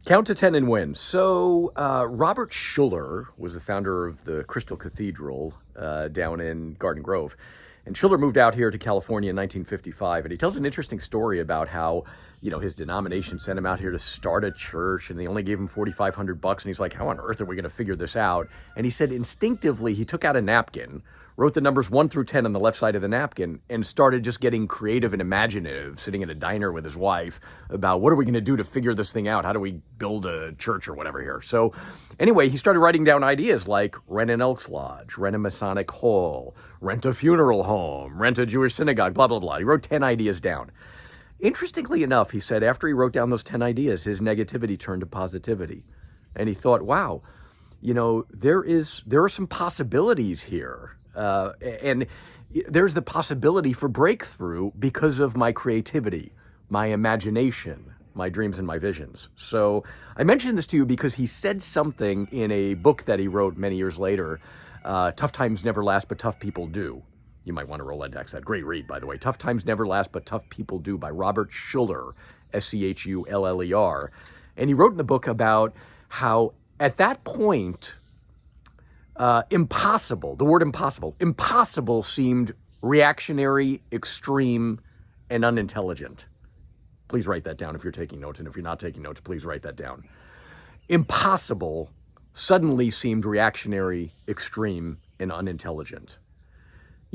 Count to 10 and win. So, Robert Schuller was the founder of the Crystal Cathedral down in Garden Grove. And Schuller moved out here to California in 1955. And he tells an interesting story about how, his denomination sent him out here to start a church. And they only gave him $4,500. And he's like, how on earth are we going to figure this out? And he said instinctively, he took out a napkin, wrote the numbers 1 through 10 on the left side of the napkin, and started just getting creative and imaginative, sitting in a diner with his wife about what are we going to do to figure this thing out? How do we build a church or whatever here? So anyway, he started writing down ideas like rent an Elks Lodge, rent a Masonic Hall, rent a funeral home, rent a Jewish synagogue, blah, blah, blah. He wrote 10 ideas down. Interestingly enough, he said after he wrote down those 10 ideas, his negativity turned to positivity. And he thought, wow, there are some possibilities here. And there's the possibility for breakthrough because of my creativity, my imagination, my dreams and my visions. So I mentioned this to you because he said something in a book that he wrote many years later, Tough Times Never Last, But Tough People Do. You might want to Rolodex that. Great read, by the way. Tough Times Never Last, But Tough People Do by Robert Schuller, Schuller. And he wrote in the book about how at that point, impossible seemed reactionary, extreme, and unintelligent. Please write that down if you're taking notes. And if you're not taking notes, please write that down. Impossible suddenly seemed reactionary, extreme, and unintelligent.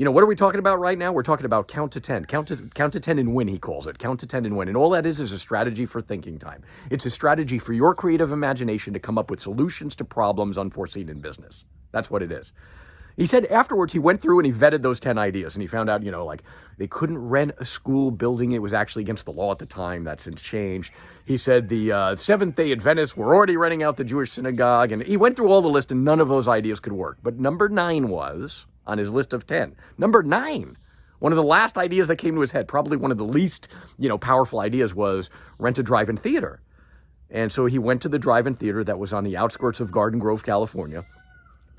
What are we talking about right now? We're talking about count to 10. Count to 10 and win, he calls it. Count to 10 and win. And all that is a strategy for thinking time. It's a strategy for your creative imagination to come up with solutions to problems unforeseen in business. That's what it is. He said afterwards he went through and he vetted those 10 ideas and he found out, they couldn't rent a school building. It was actually against the law at the time. That's since changed. He said the Seventh-day Adventists were already renting out the Jewish synagogue. And he went through all the list and none of those ideas could work. But number 9 was on his list of 10. Number 9, one of the last ideas that came to his head, probably one of the least, powerful ideas was rent a drive-in theater. And so he went to the drive-in theater that was on the outskirts of Garden Grove, California.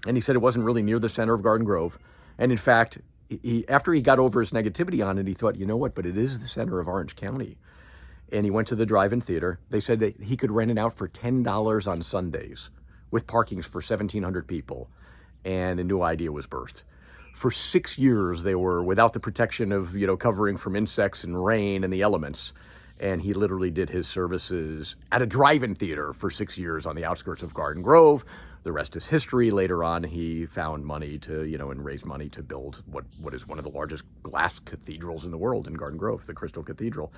And he said it wasn't really near the center of Garden Grove. And in fact, after he got over his negativity on it, he thought, but it is the center of Orange County. And he went to the drive-in theater. They said that he could rent it out for $10 on Sundays with parkings for 1,700 people. And a new idea was birthed. For 6 years, they were without the protection of, covering from insects and rain and the elements. And he literally did his services at a drive-in theater for 6 years on the outskirts of Garden Grove. The rest is history. Later on, he found money to, and raised money to build what is one of the largest glass cathedrals in the world in Garden Grove, the Crystal Cathedral.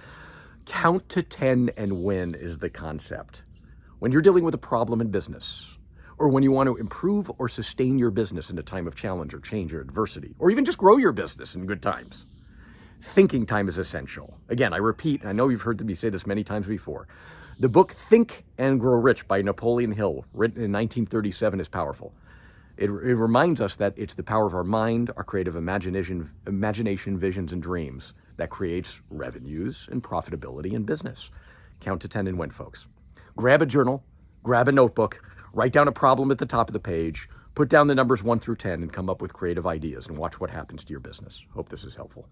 Count to 10 and win is the concept. When you're dealing with a problem in business, or when you want to improve or sustain your business in a time of challenge or change or adversity, or even just grow your business in good times, thinking time is essential. Again, I repeat, I know you've heard me say this many times before. The book Think and Grow Rich by Napoleon Hill, written in 1937, is powerful. It reminds us that it's the power of our mind, our creative imagination, visions, and dreams that creates revenues and profitability in business. Count to 10 and win, folks. Grab a journal, grab a notebook, write down a problem at the top of the page, put down the numbers 1 through 10, and come up with creative ideas and watch what happens to your business. Hope this is helpful.